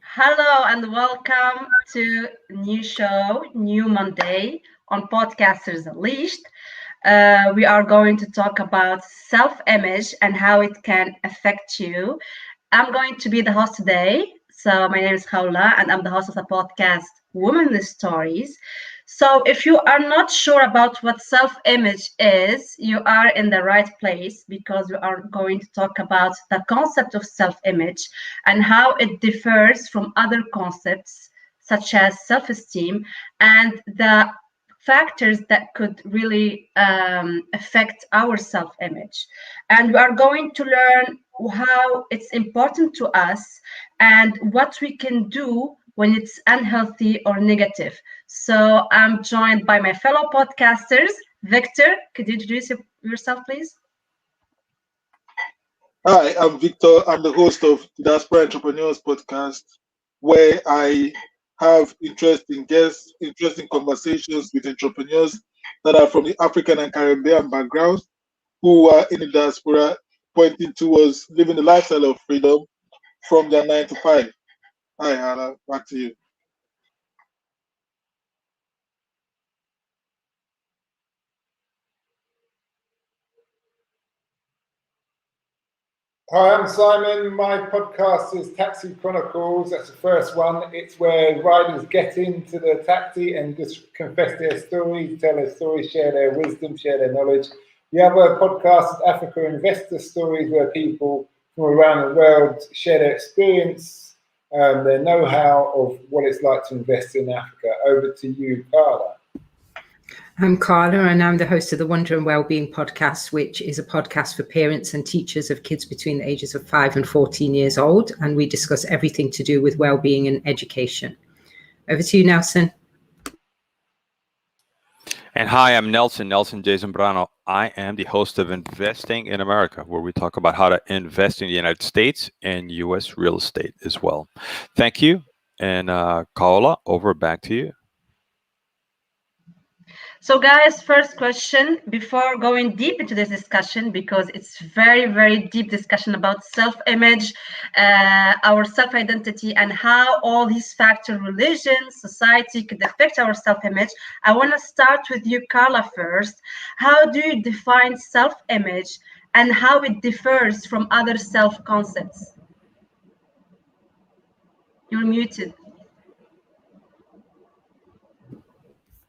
Hello and welcome to a new show, New Monday on Podcasters Unleashed. We are going to talk about self-image and how it can affect you. I'm going to be the host today. So my name is Khawla and I'm the host of the podcast Womanly Stories. So if you are not sure about what self-image is, you are in the right place because we are going to talk about the concept of self-image and how it differs from other concepts such as self-esteem and the factors that could really affect our self-image. And we are going to learn how it's important to us and what we can do when it's unhealthy or negative. So I'm joined by my fellow podcasters. Victor, could you introduce yourself, please? Hi, I'm Victor. I'm the host of the Diaspora Entrepreneurs Podcast, where I have interesting guests, interesting conversations with entrepreneurs that are from the African and Caribbean background who are in the diaspora, pointing towards living the lifestyle of freedom from their 9 to 5. Hi, Hannah. Back to you. Hi, I'm Simon. My podcast is Taxi Chronicles. That's the first one. It's where riders get into the taxi and just confess their stories, tell their stories, share their wisdom, share their knowledge. The other podcast is Africa Investor Stories, where people from around the world share their experience, their know-how of what it's like to invest in Africa. Over to you, Carla. I'm Carla, and I'm the host of the Wonder and Wellbeing podcast, which is a podcast for parents and teachers of kids between the ages of 5 and 14 years old. And we discuss everything to do with wellbeing and education. Over to you, Nelson. And hi, I'm Nelson J. Zambrano. I am the host of Investing in America, where we talk about how to invest in the United States and U.S. real estate as well. Thank you. And Carla, back to you. So guys, first question, before going deep into this discussion, because it's very, very deep discussion about self-image, our self-identity, and how all these factors, religion, society could affect our self-image. I want to start with you, Carla, first. How do you define self-image and how it differs from other self-concepts? You're muted.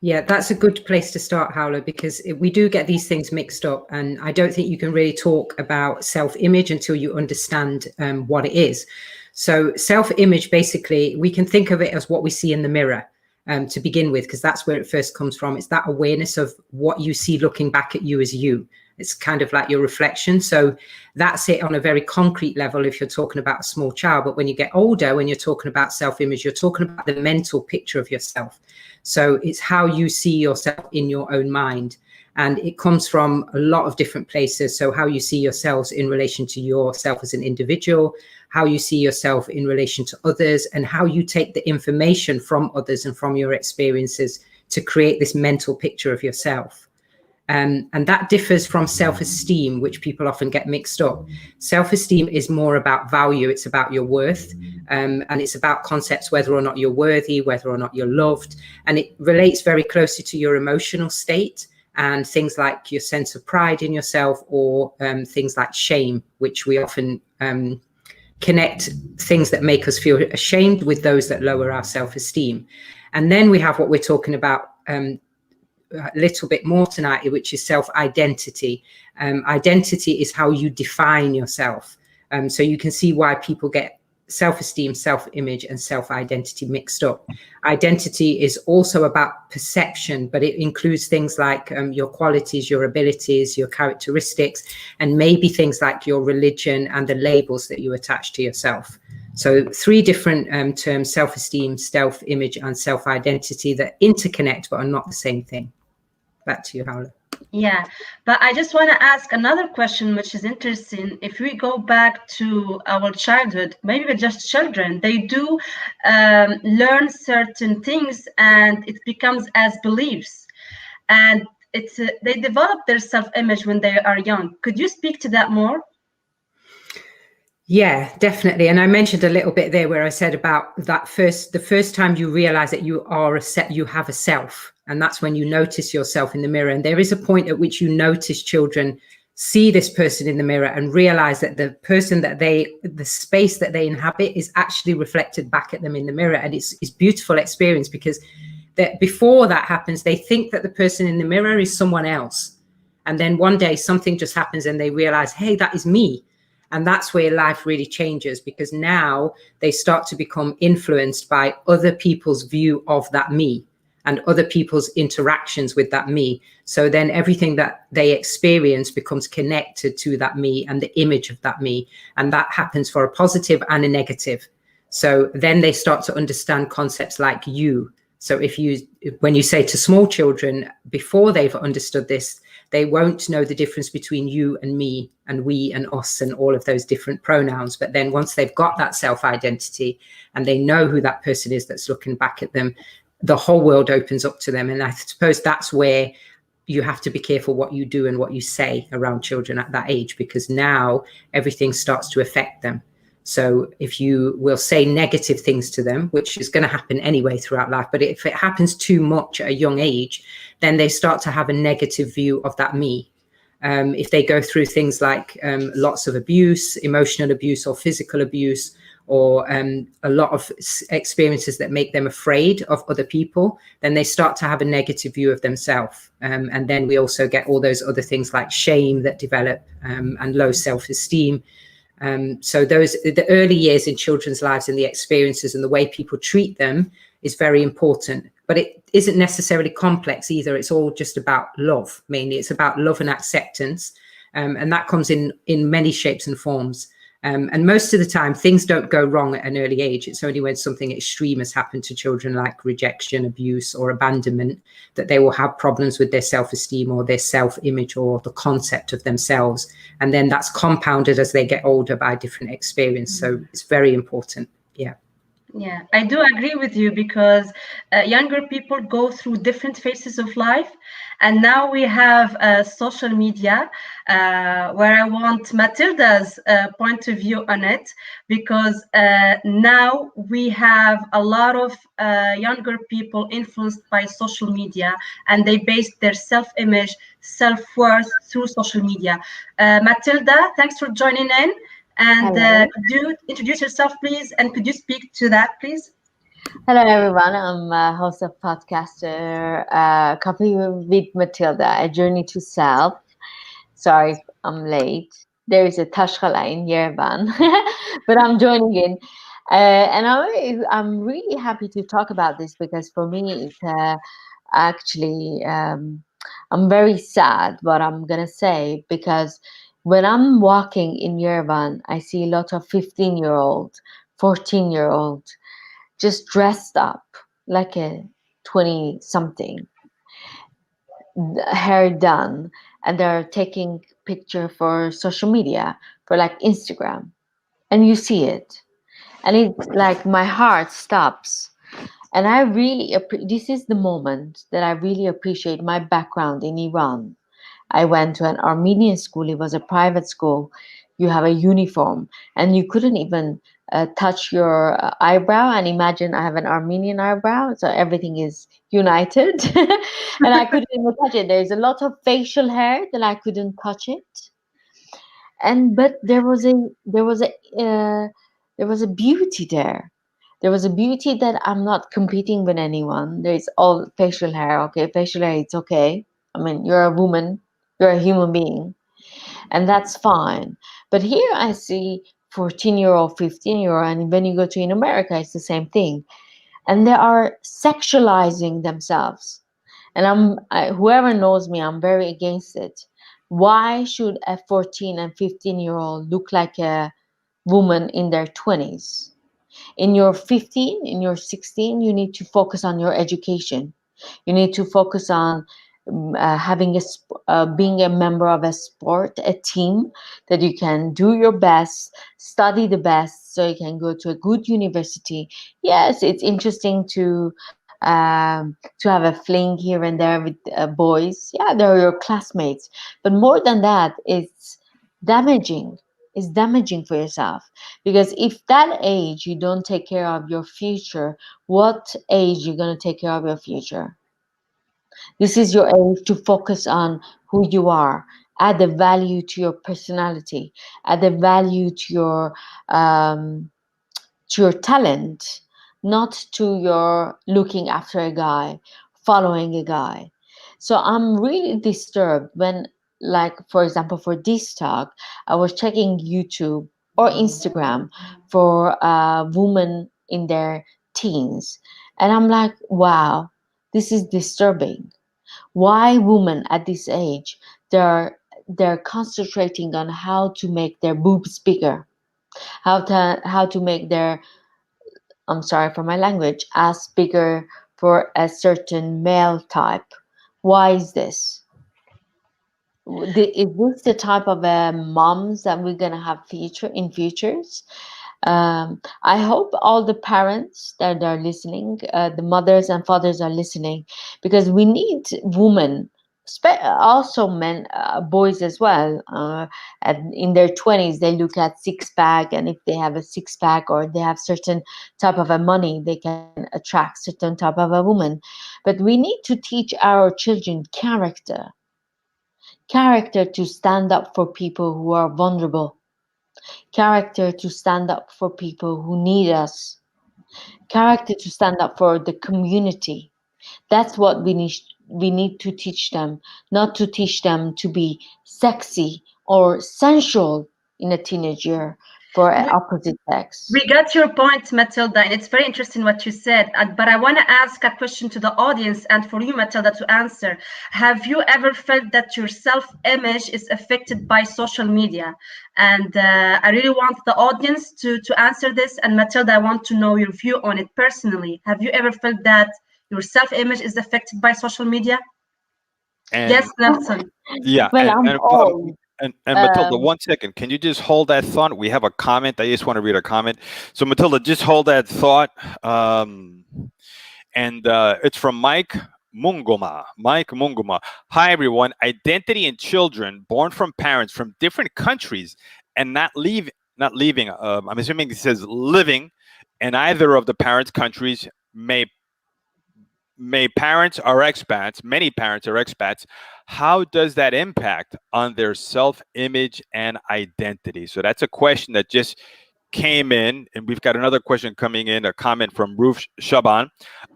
Yeah, that's a good place to start, Howler, because we do get these things mixed up. And I don't think you can really talk about self-image until you understand what it is. So self-image, basically, we can think of it as what we see in the mirror to begin with, because that's where it first comes from. It's that awareness of what you see looking back at you as you. It's kind of like your reflection. So that's it on a very concrete level if you're talking about a small child. But when you get older, when you're talking about self-image, you're talking about the mental picture of yourself. So it's how you see yourself in your own mind. And it comes from a lot of different places. So how you see yourselves in relation to yourself as an individual, how you see yourself in relation to others, and how you take the information from others and from your experiences to create this mental picture of yourself. And that differs from self-esteem, which people often get mixed up. Self-esteem is more about value. It's about your worth. And it's about concepts, whether or not you're worthy, whether or not you're loved. And it relates very closely to your emotional state and things like your sense of pride in yourself, or things like shame, which we often connect things that make us feel ashamed with those that lower our self-esteem. And then we have what we're talking about a little bit more tonight, which is self-identity. Identity is how you define yourself. So you can see why people get self-esteem, self-image, and self-identity mixed up. Identity is also about perception, but it includes things like your qualities, your abilities, your characteristics, and maybe things like your religion and the labels that you attach to yourself. So 3 different terms: self-esteem, self-image, and self-identity, that interconnect but are not the same thing. Back to you, Howler. Yeah, but I just want to ask another question, which is interesting. If we go back to our childhood, maybe we're just children, they do learn certain things and it becomes as beliefs. And they develop their self-image when they are young. Could you speak to that more? Yeah, definitely. And I mentioned a little bit there where I said about that the first time you realize that you have a self, and that's when you notice yourself in the mirror. And there is a point at which you notice children see this person in the mirror and realize that the space that they inhabit is actually reflected back at them in the mirror. And it's beautiful experience, because that before that happens, they think that the person in the mirror is someone else. And then one day something just happens and they realize, hey, that is me. And that's where life really changes, because now they start to become influenced by other people's view of that me and other people's interactions with that me. So then everything that they experience becomes connected to that me and the image of that me. And that happens for a positive and a negative. So then they start to understand concepts like you. So when you say to small children, before they've understood this, they won't know the difference between you and me and we and us and all of those different pronouns. But then once they've got that self-identity and they know who that person is that's looking back at them, the whole world opens up to them. And I suppose that's where you have to be careful what you do and what you say around children at that age, because now everything starts to affect them. So if you will say negative things to them, which is going to happen anyway throughout life, but if it happens too much at a young age, then they start to have a negative view of that me. If they go through things like lots of abuse, emotional abuse or physical abuse, or a lot of experiences that make them afraid of other people, then they start to have a negative view of themselves. And then we also get all those other things like shame that develop and low self-esteem. So the early years in children's lives and the experiences and the way people treat them is very important, but it isn't necessarily complex either. It's all just about love. Mainly it's about love and acceptance. And that comes in many shapes and forms. And most of the time things don't go wrong at an early age. It's only when something extreme has happened to children, like rejection, abuse or abandonment, that they will have problems with their self-esteem or their self-image or the concept of themselves. And then that's compounded as they get older by different experience. So it's very important. Yeah. Yeah, I do agree with you, because younger people go through different phases of life. And now we have social media, where I want Matilda's point of view on it, because now we have a lot of younger people influenced by social media, and they base their self-image, self-worth through social media. Matilda, thanks for joining in. And could you introduce yourself, please? And could you speak to that, please? Hello, everyone. I'm a host of podcaster, Coffee with Matilda, A Journey to Self. Sorry, I'm late. There is a Tashkala in Yerevan, but I'm joining in. And I'm really happy to talk about this, because for me, it's actually, I'm very sad what I'm going to say, because when I'm walking in Yerevan, I see a lot of 15-year-old, 14-year-old, just dressed up like a 20-something, hair done, and they're taking picture for social media, for like Instagram, and you see it, and it's like my heart stops. And I really this is the moment that I really appreciate my background in Iran. I went to an Armenian school. It was a private school. You have a uniform, and you couldn't even touch your eyebrow. And imagine I have an Armenian eyebrow, so everything is united, and I couldn't even touch it. There's a lot of facial hair that I couldn't touch it, but there was a beauty there. There was a beauty that I'm not competing with anyone. There's all facial hair. Okay, facial hair, it's okay. I mean, you're a woman, you're a human being, and that's fine. But here I see 14-year-old, 15-year-old, and when you go to in America, it's the same thing. And they are sexualizing themselves. And whoever knows me, I'm very against it. Why should a 14 and 15-year-old look like a woman in their 20s? In your 15, in your 16, you need to focus on your education. You need to focus on being a member of a sport, a team, that you can do your best, study the best, so you can go to a good university. Yes, it's interesting to have a fling here and there with boys. Yeah, they're your classmates. But more than that, it's damaging. is damaging for yourself. Because if that age you don't take care of your future, what age you're going to take care of your future? This is your age to focus on who you are, add the value to your personality, add the value to your talent, not to your looking after a guy, following a guy. So I'm really disturbed when, like, for example, for this talk, I was checking YouTube or Instagram for women in their teens. And I'm like, wow, this is disturbing. Why women at this age, they're concentrating on how to make their boobs bigger, how to make their, I'm sorry for my language, ass bigger for a certain male type. Why is this? Is this the type of moms that we're gonna have in futures? I hope all the parents that are listening, the mothers and fathers are listening, because we need women, also men, boys as well. And in their 20s, they look at six pack, and if they have a six pack or they have certain type of a money, they can attract certain type of a woman. But we need to teach our children character to stand up for people who are vulnerable, character to stand up for people who need us, character to stand up for the community. That's what we need to teach them, not to teach them to be sexy or sensual in a teenage year for an opposite sex. We got your point, Matilda, and it's very interesting what you said. But I want to ask a question to the audience and for you, Matilda, to answer. Have you ever felt that your self-image is affected by social media? And I really want the audience to answer this. And Matilda, I want to know your view on it personally. Have you ever felt that your self-image is affected by social media? And Yes, Nelson. yeah, Well, I'm old. and Matilda, 1 second. Can you just hold that thought? We have a comment. I just want to read a comment. So Matilda, just hold that thought. And it's from Mike Mungoma. Mike Mungoma. Hi everyone. Identity in children born from parents from different countries and not leaving. I'm assuming it says living in either of the parents' countries. Many parents are expats. How does that impact on their self-image and identity? So that's a question that just came in, and we've got another question coming in, a comment from Roof Shaban.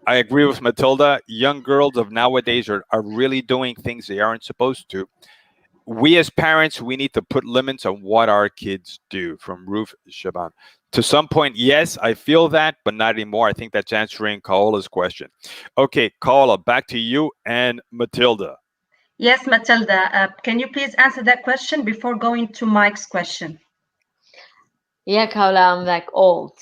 I agree with Matilda. Young girls of nowadays are really doing things they aren't supposed to. We as parents, we need to put limits on what our kids do, from Roof Shaban. To some point, yes, I feel that, but not anymore. I think that's answering Kaola's question. Okay, Kaola, back to you and Matilda. Yes, Matilda, can you please answer that question before going to Mike's question? Yeah, Kaola, I'm like old.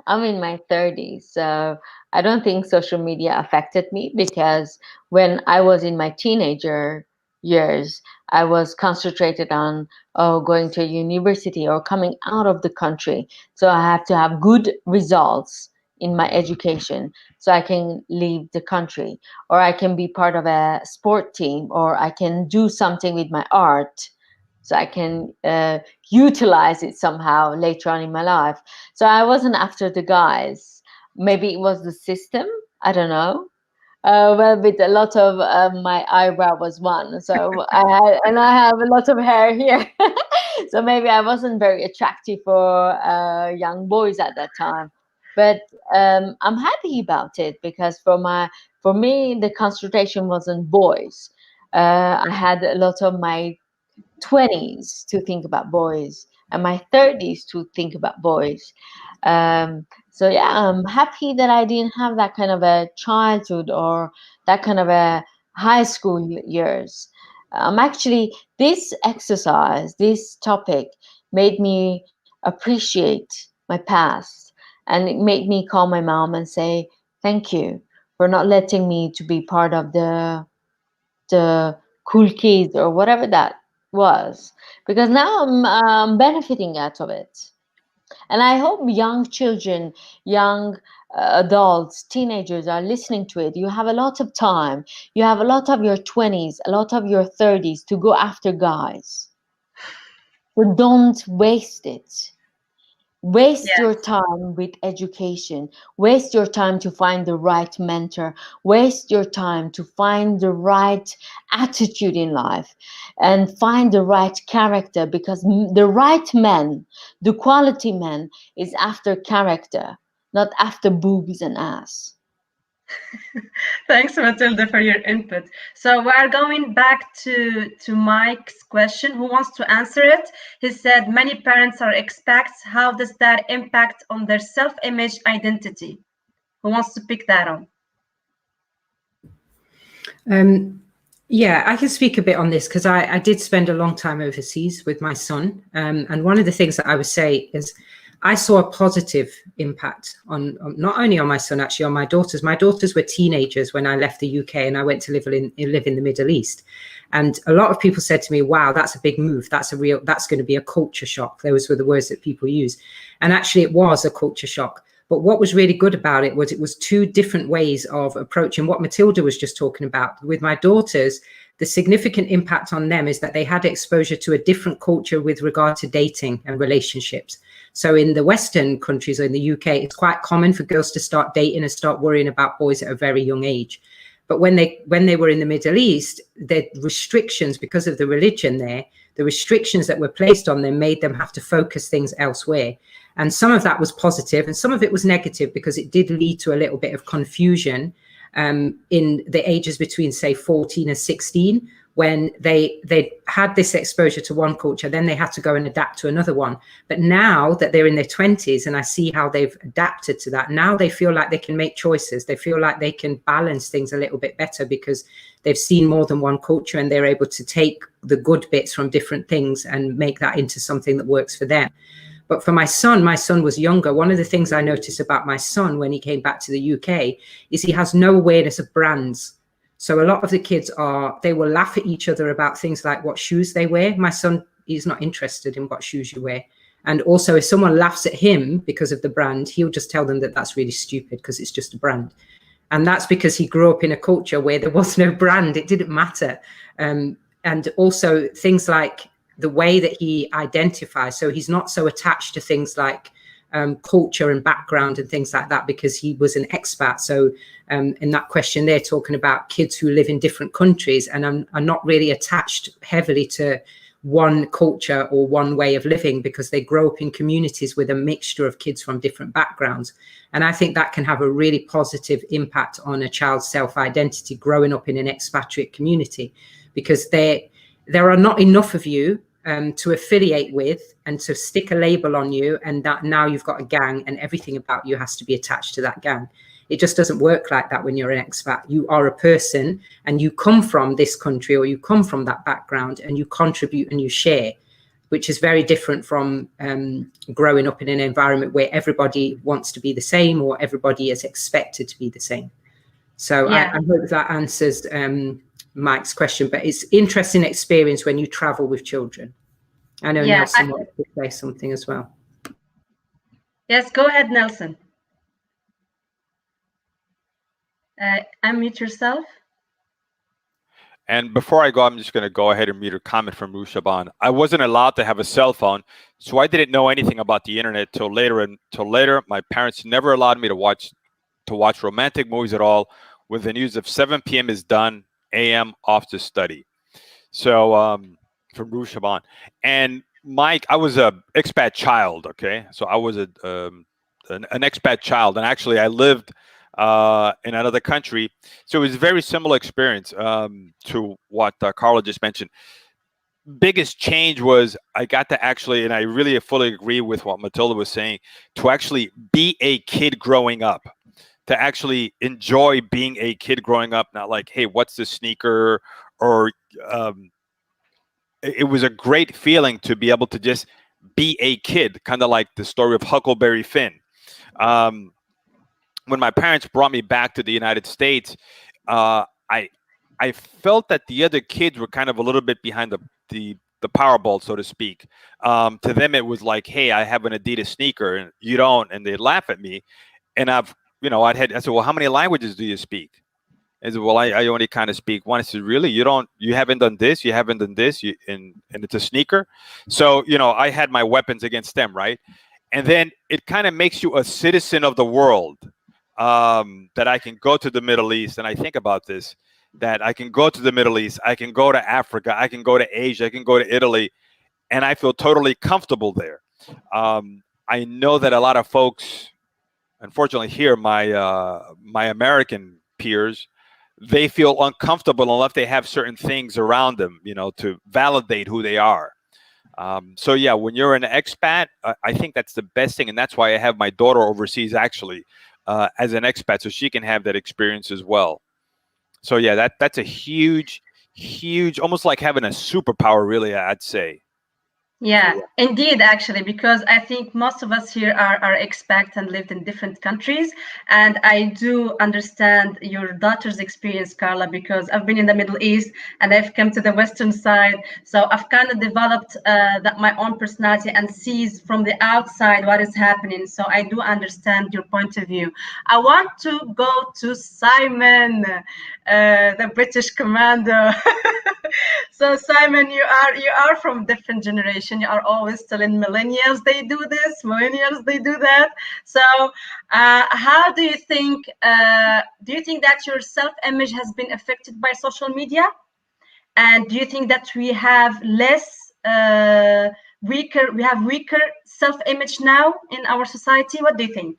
I'm in my 30s, so I don't think social media affected me, because when I was in my teenager years, I was concentrated on going to a university or coming out of the country. So I have to have good results in my education so I can leave the country, or I can be part of a sport team, or I can do something with my art so I can utilize it somehow later on in my life. So I wasn't after the guys. Maybe it was the system. I don't know. Well, with a lot of my eyebrow was one, so I have a lot of hair here, so maybe I wasn't very attractive for young boys at that time. But I'm happy about it, because for me the concentration wasn't boys. I had a lot of my 20s to think about boys and my 30s to think about boys. So yeah, I'm happy that I didn't have that kind of a childhood or that kind of a high school years. Actually, this exercise, this topic made me appreciate my past, and it made me call my mom and say thank you for not letting me to be part of the cool kids or whatever that was, because now I'm benefiting out of it. And I hope young children, young adults, teenagers are listening to it. You have a lot of time. You have a lot of your 20s, a lot of your 30s to go after guys. So don't waste it. Waste Yes. your time with education. Waste your time to find the right mentor. Waste your time to find the right attitude in life and find the right character, because the right man, the quality man, is after character, not after boobs and ass. Thanks, Matilda, for your input. So we are going back to Mike's question. Who wants to answer it? He said many parents are expats. How does that impact on their self-image identity? Who wants to pick that on? Yeah, I can speak a bit on this because I did spend a long time overseas with my son. And one of the things that I would say is I saw a positive impact on not only on my son, actually on my daughters. My daughters were teenagers when I left the UK and I went to live in the Middle East. And a lot of people said to me, wow, that's a big move. That's going to be a culture shock. Those were the words that people use. And actually it was a culture shock. But what was really good about it was two different ways of approaching what Matilda was just talking about. With my daughters, the significant impact on them is that they had exposure to a different culture with regard to dating and relationships. So in the Western countries or in the UK, it's quite common for girls to start dating and start worrying about boys at a very young age. But when they were in the Middle East, the restrictions, because of the religion there, the restrictions that were placed on them made them have to focus things elsewhere. And some of that was positive and some of it was negative, because it did lead to a little bit of confusion in the ages between, say, 14 and 16, when they had this exposure to one culture, then they had to go and adapt to another one. But now that they're in their 20s and I see how they've adapted to that, now they feel like they can make choices. They feel like they can balance things a little bit better because they've seen more than one culture and they're able to take the good bits from different things and make that into something that works for them. But for my son was younger. One of the things I noticed about my son when he came back to the UK is he has no awareness of brands. So a lot of the kids they will laugh at each other about things like what shoes they wear. My son, he's not interested in what shoes you wear. And also if someone laughs at him because of the brand, he'll just tell them that that's really stupid because it's just a brand. And that's because he grew up in a culture where there was no brand. It didn't matter. And also things like the way that he identifies. So he's not so attached to things like culture and background and things like that because he was an expat. So in that question, they're talking about kids who live in different countries and are not really attached heavily to one culture or one way of living because they grow up in communities with a mixture of kids from different backgrounds. And I think that can have a really positive impact on a child's self-identity growing up in an expatriate community, because there are not enough of you to affiliate with and to stick a label on you, and that now you've got a gang and everything about you has to be attached to that gang. It just doesn't work like that when you're an expat. You are a person and you come from this country or you come from that background and you contribute and you share, which is very different from growing up in an environment where everybody wants to be the same or everybody is expected to be the same. So yeah. I hope that answers Mike's question, but it's interesting experience when you travel with children. I know Nelson wants to say something as well. Yes, go ahead, Nelson. Unmute yourself. And before I go, I'm just going to go ahead and read a comment from Rushaban. I wasn't allowed to have a cell phone, so I didn't know anything about the internet till later. My parents never allowed me to watch romantic movies at all. When the news of 7 p.m. is done, a.m. off to study. So from Rushaban. And Mike, I was a expat child. Okay, so I was an expat child, and actually I lived in another country. So it was a very similar experience to what Carla just mentioned. Biggest change was I got to actually, and I really fully agree with what Matilda was saying, to actually be a kid growing up, to actually enjoy being a kid growing up, not like, hey, what's the sneaker? Or it was a great feeling to be able to just be a kid, kind of like the story of Huckleberry Finn. When my parents brought me back to the United States, I felt that the other kids were kind of a little bit behind the Powerball, so to speak. To them, it was like, hey, I have an Adidas sneaker and you don't, and they'd laugh at me. And I said, well, how many languages do you speak? Is, well, I only kind of speak one. I said, really? You haven't done this, you haven't done this, and it's a sneaker. So, I had my weapons against them, right? And then it kind of makes you a citizen of the world, that I can go to the Middle East. And I think about this, that I can go to the Middle East, I can go to Africa, I can go to Asia, I can go to Italy, and I feel totally comfortable there. I know that a lot of folks, unfortunately here, my American peers, they feel uncomfortable unless they have certain things around them, to validate who they are. So yeah, when you're an expat, I think that's the best thing. And that's why I have my daughter overseas, actually, as an expat, so she can have that experience as well. So yeah, that's a huge, almost like having a superpower, really, I'd say. Yeah, indeed, actually, because I think most of us here are expats and lived in different countries. And I do understand your daughter's experience, Carla, because I've been in the Middle East and I've come to the Western side. So I've kind of developed my own personality and sees from the outside what is happening. So I do understand your point of view. I want to go to Simon, the British commando. So Simon, you are from different generation. You are always telling millennials they do this, millennials they do that. So how do you think that your self-image has been affected by social media? And do you think that we have weaker self-image now in our society? What do you think?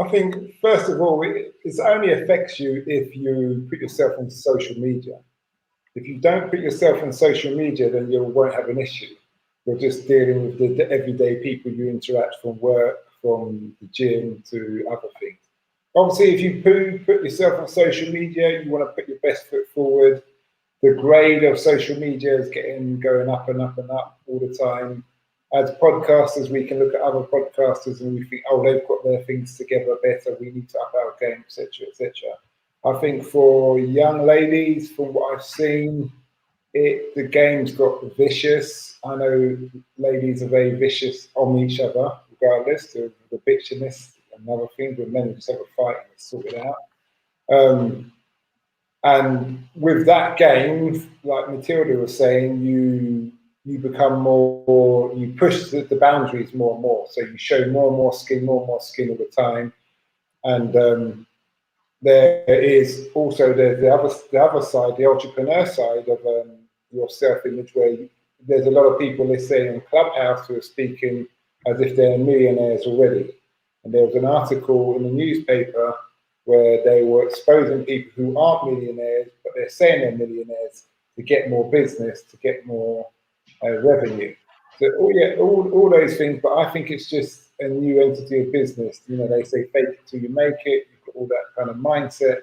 I think, first of all, it only affects you if you put yourself on social media. If you don't put yourself on social media, then you won't have an issue. You're just dealing with the everyday people you interact from work, from the gym to other things. Obviously, if you put yourself on social media, you want to put your best foot forward. The grade of social media is going up and up and up all the time. As podcasters, we can look at other podcasters and we think, oh, they've got their things together better. We need to up our game, etc., etc. I think for young ladies, from what I've seen, the game's got vicious. I know ladies are very vicious on each other, regardless of the bitchiness and other things. When men just have a fight and sort it out. And with that game, like Matilda was saying, you become more, you push the boundaries more and more. So you show more and more skin all the time. And there is also the other side, the entrepreneur side of your self-image, where there's a lot of people, let's say, in Clubhouse who are speaking as if they're millionaires already. And there was an article in the newspaper where they were exposing people who aren't millionaires, but they're saying they're millionaires to get more business, to get more revenue. So all those things, but I think it's just a new entity of business. They say fake it till you make it. All that kind of mindset,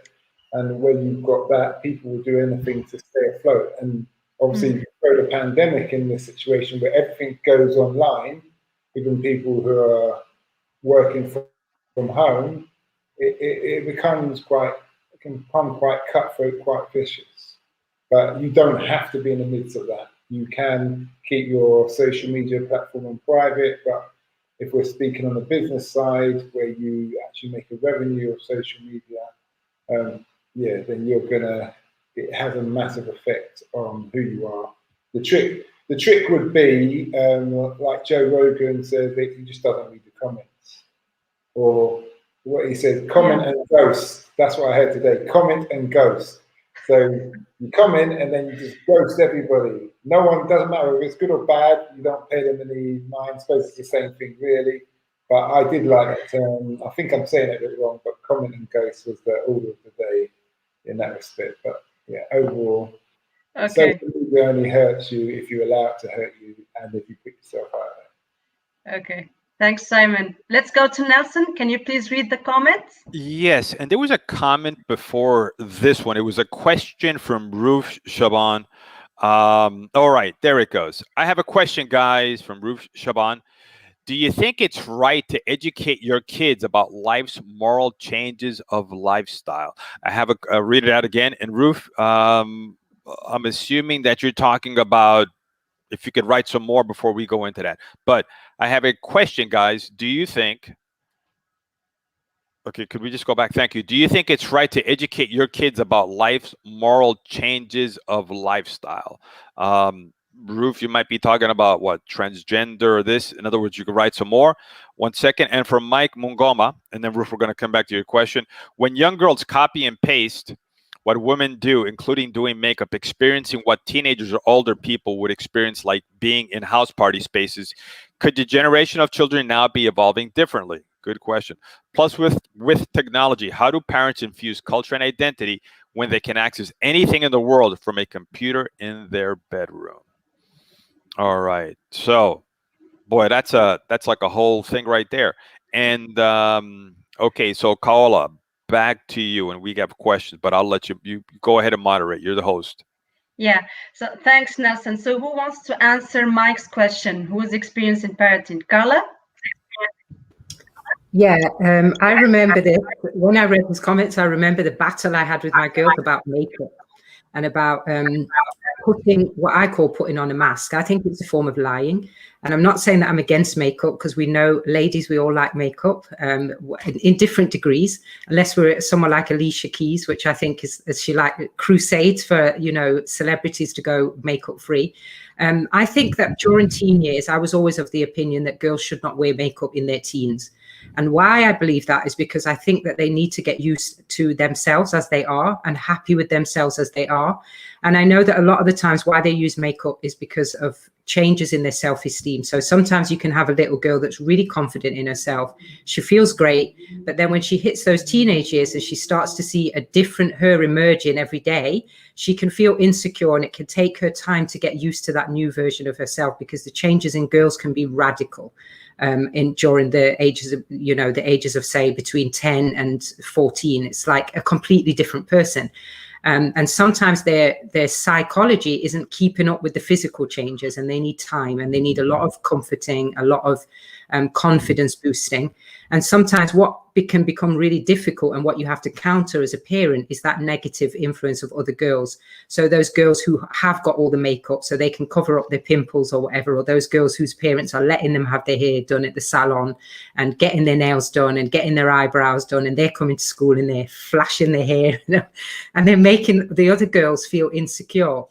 and when you've got that, people will do anything to stay afloat. And obviously, you throw the pandemic in this situation where everything goes online, even people who are working from home, it can become quite cutthroat, quite vicious. But you don't have to be in the midst of that. You can keep your social media platform on private, but if we're speaking on the business side, where you actually make a revenue of social media, then it has a massive effect on who you are. The trick would be, like Joe Rogan says, that he just doesn't read the comments. Or what he says, comment and ghost. That's what I heard today, comment and ghost. So you comment and then you just ghost everybody. No one, doesn't matter if it's good or bad, you don't pay them any mind. I suppose it's the same thing, really. But I did like it. I think I'm saying it a bit wrong, but comment and ghost was the order of the day in that respect. But yeah, overall, social media only hurts you if you allow it to hurt you and if you put yourself out there. Okay. Thanks, Simon. Let's go to Nelson. Can you please read the comments? Yes, and there was a comment before this one. It was a question from Roof Shaban. All right, there it goes. I have a question, guys, from Roof Shaban. Do you think it's right to educate your kids about life's moral changes of lifestyle? I have a read it out again. And Roof, I'm assuming that you're talking about, if you could write some more before we go into that. But I have a question, guys. Do you think Okay, could we just go back? Thank you. Do you think it's right to educate your kids about life's moral changes of lifestyle? Ruth, you might be talking about what, transgender or this. In other words, you could write some more. 1 second. And for Mike Mungoma, and then Ruth, we're going to come back to your question. When young girls copy and paste what women do, including doing makeup, experiencing what teenagers or older people would experience, like being in house party spaces, could the generation of children now be evolving differently? Good question. Plus, with technology, how do parents infuse culture and identity when they can access anything in the world from a computer in their bedroom? All right. So, boy, that's like a whole thing right there. And okay, so Kaola, back to you, and we have questions, but I'll let you go ahead and moderate. You're the host. Yeah. So thanks, Nelson. So who wants to answer Mike's question? Who is experienced in parenting? Carla? Yeah, I remember this. When I read his comments, I remember the battle I had with my girls about makeup and about putting what I call putting on a mask. I think it's a form of lying. And I'm not saying that I'm against makeup, because we know, ladies, we all like makeup in different degrees, unless we're at someone like Alicia Keys, which I think is she like crusades for, you know, celebrities to go makeup free. I think that during teen years, I was always of the opinion that girls should not wear makeup in their teens. And why I believe that is because I think that they need to get used to themselves as they are and happy with themselves as they are. And I know that a lot of the times why they use makeup is because of changes in their self-esteem. So sometimes you can have a little girl that's really confident in herself. She feels great. But then when she hits those teenage years and she starts to see a different her emerging every day, she can feel insecure, and it can take her time to get used to that new version of herself, because the changes in girls can be radical. During the ages of, you know, the ages of, say, between 10 and 14, it's like a completely different person. And sometimes their psychology isn't keeping up with the physical changes, and they need time, and they need a lot of comforting, a lot of confidence boosting. And sometimes what can become really difficult, and what you have to counter as a parent, is that negative influence of other girls. So those girls who have got all the makeup so they can cover up their pimples or whatever, or those girls whose parents are letting them have their hair done at the salon and getting their nails done and getting their eyebrows done, and they're coming to school and they're flashing their hair, you know, and they're making the other girls feel insecure.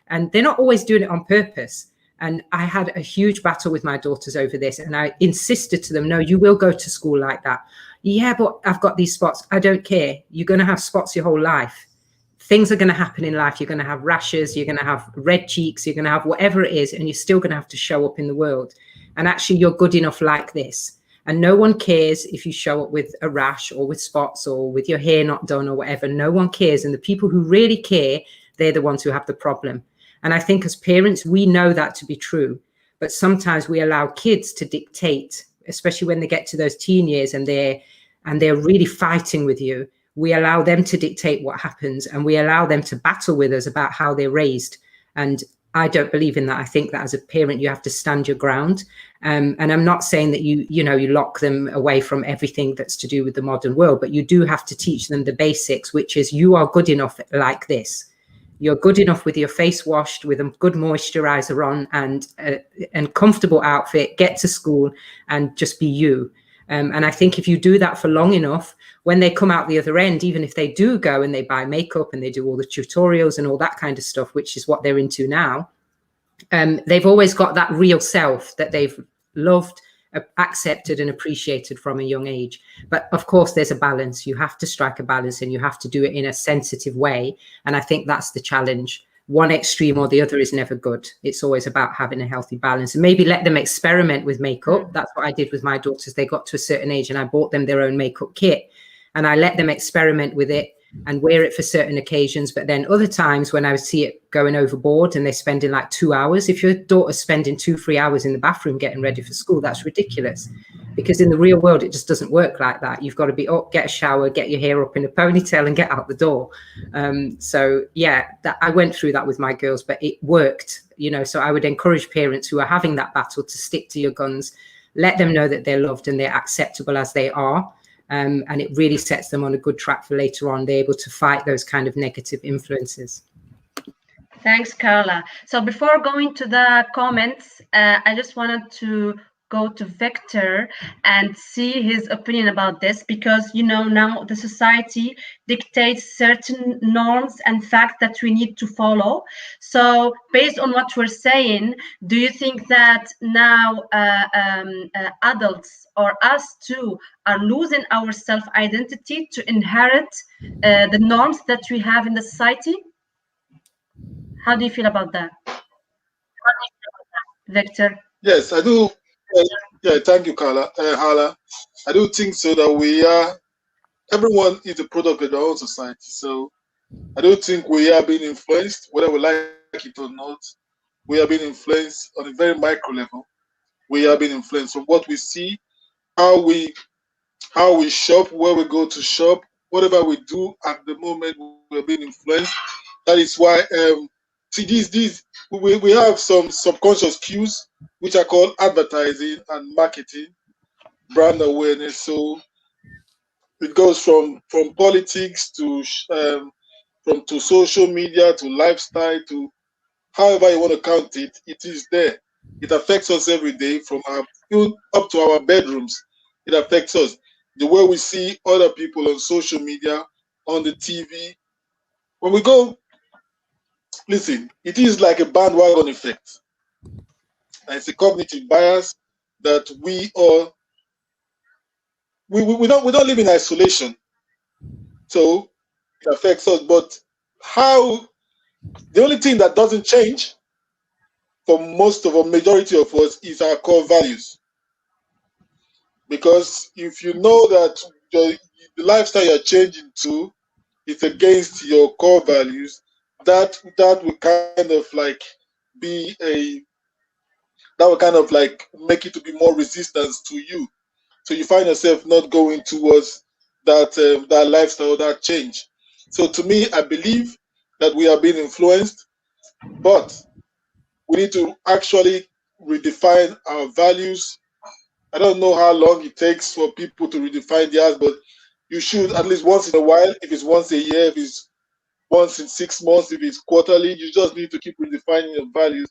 And they're not always doing it on purpose. And I had a huge battle with my daughters over this, and I insisted to them, no, you will go to school like that. Yeah, but I've got these spots. I don't care. You're going to have spots your whole life. Things are going to happen in life. You're going to have rashes. You're going to have red cheeks. You're going to have whatever it is, and you're still going to have to show up in the world. And actually, you're good enough like this. And no one cares if you show up with a rash or with spots or with your hair not done or whatever. No one cares. And the people who really care, they're the ones who have the problem. And I think as parents, we know that to be true. But sometimes we allow kids to dictate, especially when they get to those teen years and they're really fighting with you. We allow them to dictate what happens, and we allow them to battle with us about how they're raised. And I don't believe in that. I think that as a parent, you have to stand your ground. And I'm not saying that you lock them away from everything that's to do with the modern world, but you do have to teach them the basics, which is you are good enough like this. You're good enough with your face washed, with a good moisturizer on and comfortable outfit, get to school and just be you. And I think if you do that for long enough, when they come out the other end, even if they do go and they buy makeup and they do all the tutorials and all that kind of stuff, which is what they're into now, they've always got that real self that they've loved, accepted and appreciated from a young age. But of course, there's a balance. You have to strike a balance, and you have to do it in a sensitive way. And I think that's the challenge. One extreme or the other is never good. It's always about having a healthy balance, and maybe let them experiment with makeup. That's what I did with my daughters. They got to a certain age and I bought them their own makeup kit, and I let them experiment with it and wear it for certain occasions. But then other times when I would see it going overboard and they're spending like 2 hours, if your daughter's spending 2-3 hours in the bathroom getting ready for school, that's ridiculous, because in the real world, it just doesn't work like that. You've got to be up, get a shower, get your hair up in a ponytail and get out the door. So yeah, I went through that with my girls, but it worked, you know. So I would encourage parents who are having that battle to stick to your guns, let them know that they're loved and they're acceptable as they are. And it really sets them on a good track for later on. They're able to fight those kind of negative influences. Thanks, Carla. So before going to the comments, I just wanted to go to Victor and see his opinion about this, because now the society dictates certain norms and facts that we need to follow. So based on what we're saying, do you think that now adults or us too are losing our self-identity to inherit the norms that we have in the society? How do you feel about that, Victor? Yes, I do. Yeah, thank you, Hala. I do think so that everyone is a product of their own society. So I do think we are being influenced, whether we like it or not. We are being influenced on a very micro level. We are being influenced from what we see, how we shop, where we go to shop, whatever we do at the moment, we're being influenced. That is why see these we have some subconscious cues which are called advertising and marketing, brand awareness. So it goes from politics to to social media to lifestyle to however you want to count it. It is there. It affects us every day, from our up to our bedrooms. It affects us. The way we see other people on social media, on the TV. When we go, listen, it is like a bandwagon effect. And it's a cognitive bias that we don't live in isolation. So it affects us. But the only thing that doesn't change for most of a majority of us is our core values. Because if you know that the lifestyle you're changing to is against your core values, that will kind of like be that will kind of like make it to be more resistance to you. So you find yourself not going towards that lifestyle, that change. So to me, I believe that we are being influenced, but we need to actually redefine our values. I don't know how long it takes for people to redefine theirs, but you should at least once in a while, if it's once a year, if it's once in 6 months, if it's quarterly, you just need to keep redefining your values,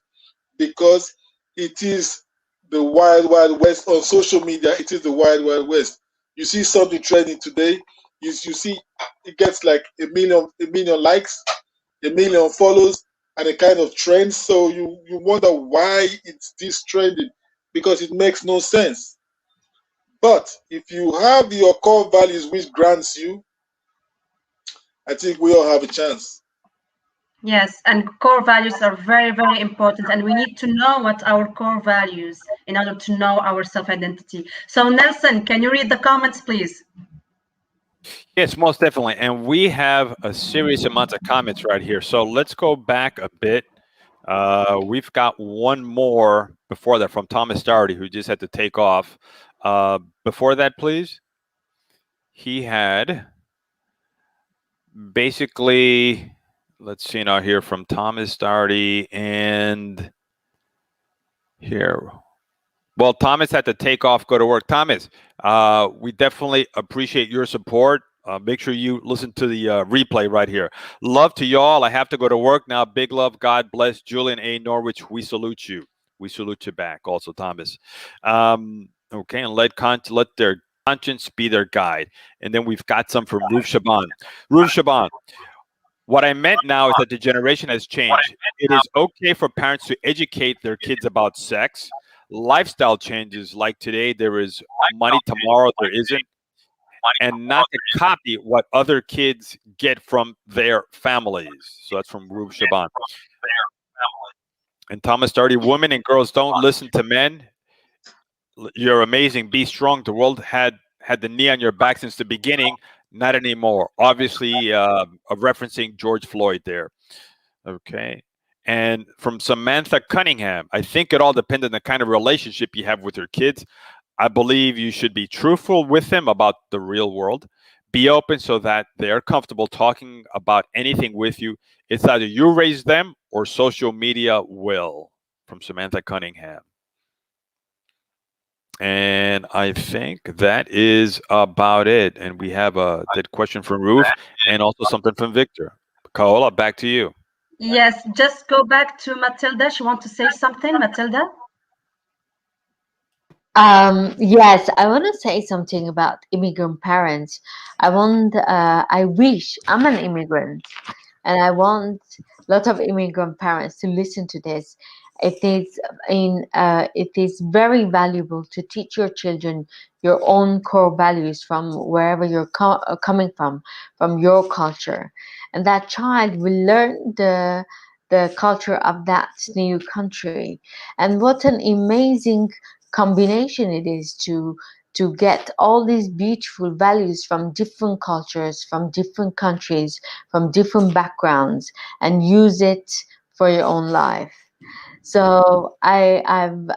because it is the wild, wild west. On social media, it is the wild, wild west. You see something trending today, you see it gets like a million likes, a million follows, and a kind of trend. So you wonder why it's this trending, because it makes no sense. But if you have your core values which grants you, I think we all have a chance. Yes, and core values are very, very important, and we need to know what our core values in order to know our self-identity. So Nelson, can you read the comments, please? Yes, most definitely. And we have a serious amount of comments right here. So let's go back a bit. We've got one more before that from Thomas Doherty, who just had to take off. Before that, please. He had basically, let's see now here from Thomas Doherty, and here. Well, Thomas had to take off, go to work. Thomas, we definitely appreciate your support. Make sure you listen to the replay right here. Love to y'all. I have to go to work now. Big love. God bless. Julian A. Norwich, we salute you. We salute you back also, Thomas. Okay, and let their conscience be their guide. And then we've got some from Roof Shaban. Roof Shaban, what I meant now is that the generation has changed. It is okay for parents to educate their kids about sex. Lifestyle changes, like today there is money, tomorrow there isn't, and not to copy what other kids get from their families. So that's from Rube Shaban. And Thomas Doherty, women and girls don't listen to men. You're amazing. Be strong. The world had the knee on your back since the beginning. Not anymore. Obviously, referencing George Floyd there. Okay. And from Samantha Cunningham, I think it all depends on the kind of relationship you have with your kids. I believe you should be truthful with them about the real world. Be open so that they're comfortable talking about anything with you. It's either you raise them or social media will. From Samantha Cunningham. And I think that is about it. And we have a question from Ruth and also something from Victor. Kaola, back to you. Yes, just go back to Matilda. She wants to say something, Matilda? Yes, I want to say something about immigrant parents. I wish I'm an immigrant, and I want a lot of immigrant parents to listen to this. It is very valuable to teach your children your own core values from wherever you're coming from your culture, and that child will learn the culture of that new country. And what an amazing combination it is to get all these beautiful values from different cultures, from different countries, from different backgrounds, and use it for your own life. So I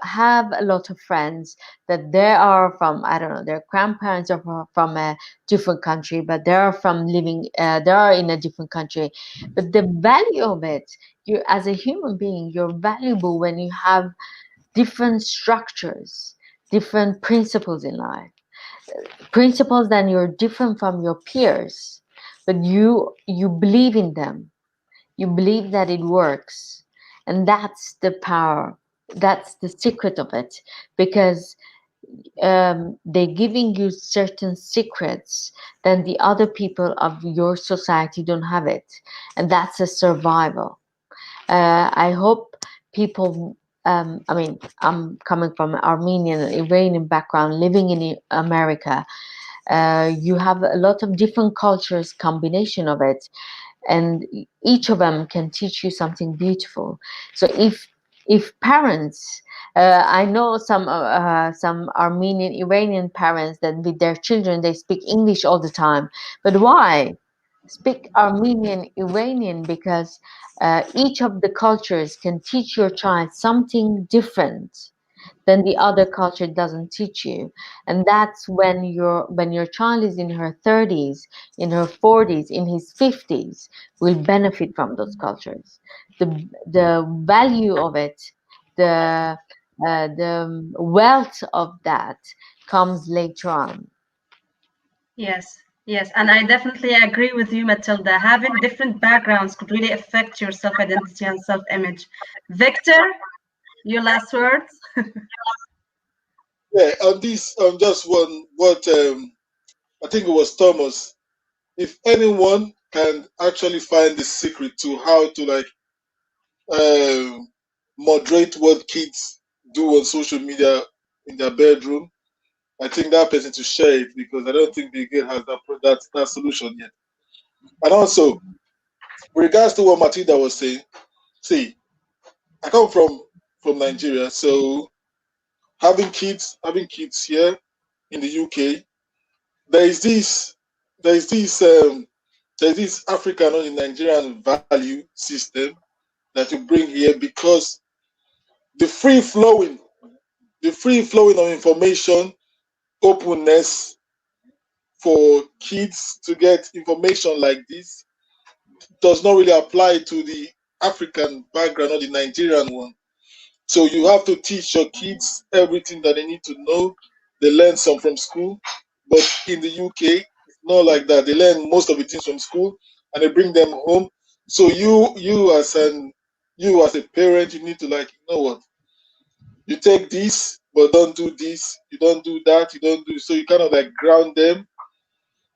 have a lot of friends that they are from, I don't know, their grandparents are from a different country, but they are they are in a different country. But the value of it, you as a human being, you're valuable when you have different structures, different principles in life, principles that you're different from your peers, but you believe in them, you believe that it works, and that's the power, that's the secret of it, because they're giving you certain secrets that the other people of your society don't have it, and that's a survival. I hope people, I mean, I'm coming from an Armenian and Iranian background, living in America. You have a lot of different cultures, combination of it, and each of them can teach you something beautiful. So if parents, I know some Armenian, Iranian parents that with their children they speak English all the time, but why? Speak Armenian, Iranian, because each of the cultures can teach your child something different than the other culture doesn't teach you. And that's when your child is in her 30s, in her 40s, in his 50s, will benefit from those cultures. The value of it, the wealth of that comes later on. Yes, yes, and I definitely agree with you, Matilda. Having different backgrounds could really affect your self-identity and self-image. Victor, your last words? Yeah, on this, just one, what I think it was Thomas. If anyone can actually find the secret to how to like moderate what kids do on social media in their bedroom, I think that person to share it, because I don't think Bill Gates has that solution yet. And also, with regards to what Matilda was saying, see, I come from Nigeria, so having kids here in the UK, there is this there is this there's this African or the Nigerian value system that you bring here, because the free flowing of information, openness for kids to get information like this does not really apply to the African background or the Nigerian one. So you have to teach your kids everything that they need to know. They learn some from school, but in the UK, it's not like that. They learn most of the things from school and they bring them home. So you as a parent, you need to, like, you know what? You take this, but don't do this. You don't do that. You don't do, so you kind of like ground them,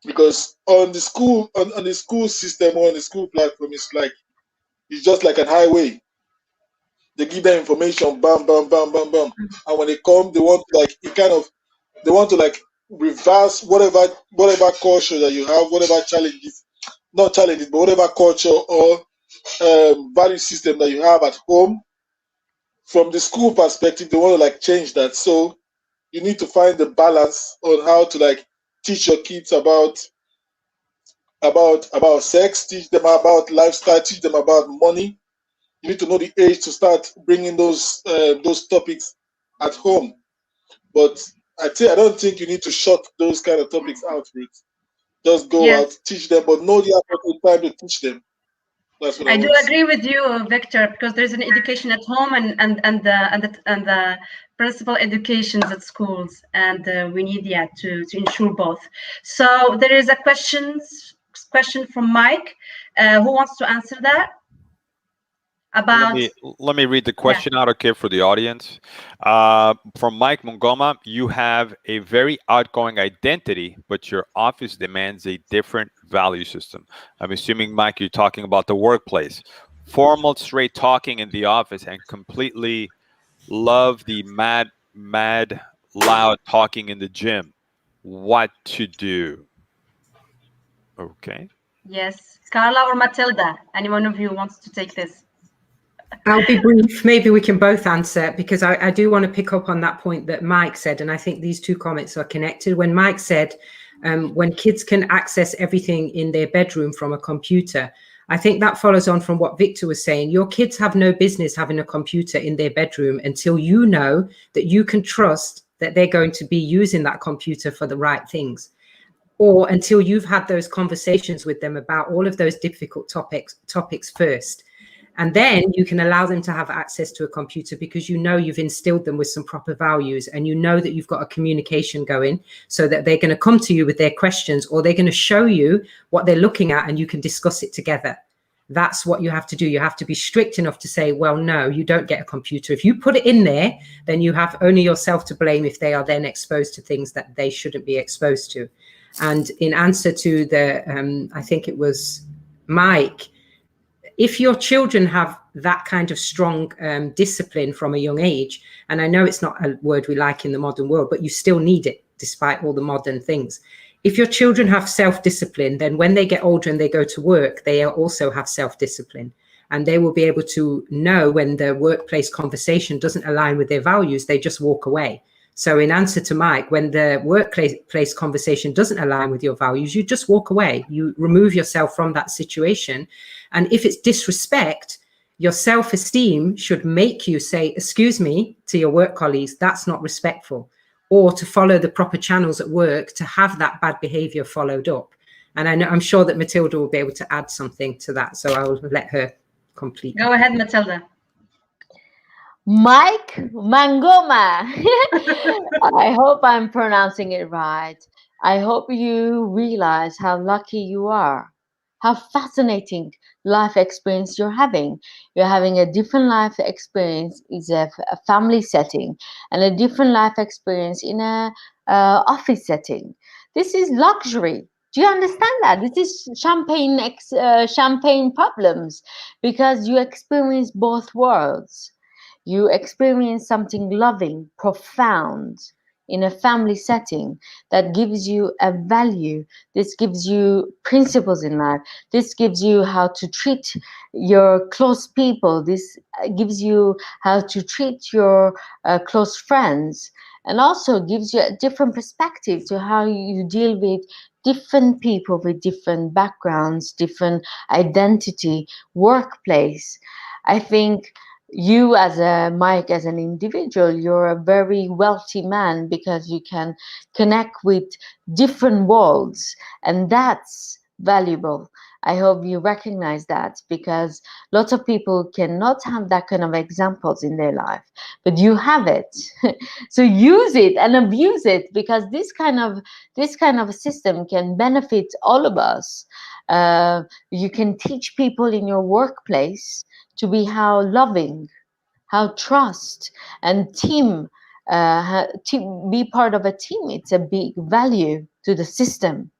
because on the school system or on the school platform, it's just like an highway. They give them information, bam, bam, bam, bam, bam, and when they come, they want to like reverse whatever culture that you have, whatever challenges, not challenges, but whatever culture or value system that you have at home. From the school perspective, they want to like change that. So you need to find the balance on how to like teach your kids about sex, teach them about lifestyle, teach them about money. You need to know the age to start bringing those topics at home. But I don't think you need to shut those kind of topics out, Ruth. Just go out, Yes, teach them, but know the appropriate time to teach them. That's what I I do want to say. agree with you, Victor, because there's an education at home and the principal educations at schools, and we need to ensure both. So there is a question from Mike. Who wants to answer that? about let me read the question out, okay, for the audience. From Mike Mongoma, you have a very outgoing identity, but your office demands a different value system. I'm assuming, Mike, you're talking about the workplace. Formal, straight talking in the office and completely love the mad, loud talking in the gym. What to do? Okay. yes, Carla or Matilda. Any one of you wants to take this? I'll be brief. Maybe we can both answer, because I do want to pick up on that point that Mike said, and I think these two comments are connected. When Mike said, when kids can access everything in their bedroom from a computer, I think that follows on from what Victor was saying. Your kids have no business having a computer in their bedroom until you know that you can trust that they're going to be using that computer for the right things, or until you've had those conversations with them about all of those difficult topics first. And then you can allow them to have access to a computer, because you know you've instilled them with some proper values, and you know that you've got a communication going, so that they're going to come to you with their questions, or they're going to show you what they're looking at and you can discuss it together. That's what you have to do. You have to be strict enough to say, well, no, you don't get a computer. If you put it in there, then you have only yourself to blame if they are then exposed to things that they shouldn't be exposed to. And in answer to the, I think it was Mike, if your children have that kind of strong discipline from a young age, and I know it's not a word we like in the modern world, but you still need it despite all the modern things. If your children have self-discipline, then when they get older and they go to work, they also have self-discipline, and they will be able to know when the workplace conversation doesn't align with their values, they just walk away. So in answer to Mike, when the workplace conversation doesn't align with your values, you just walk away. You remove yourself from that situation. And if it's disrespect, your self-esteem should make you say, excuse me, to your work colleagues, that's not respectful, or to follow the proper channels at work to have that bad behavior followed up. And I'm sure that Matilda will be able to add something to that. So I will let her complete. Go ahead, Matilda. Mike Mangoma. I hope I'm pronouncing it right. I hope you realize how lucky you are, how fascinating life experience you're having. You're having a different life experience is a family setting, and a different life experience in a office setting. This is luxury. Do you understand that? This is champagne problems, because you experience both worlds. You experience something loving, profound in a family setting that gives you a value. This gives you principles in life. This gives you how to treat your close people. This gives you how to treat your close friends, and also gives you a different perspective to how you deal with different people with different backgrounds, different identity, workplace. I think you as Mike, as an individual, you're a very wealthy man, because you can connect with different worlds, and that's valuable. I hope you recognize that, because lots of people cannot have that kind of examples in their life, but you have it. So use it and abuse it, because this kind of system can benefit all of us. You can teach people in your workplace to be how loving, how trust, and team be part of a team. It's a big value to the system.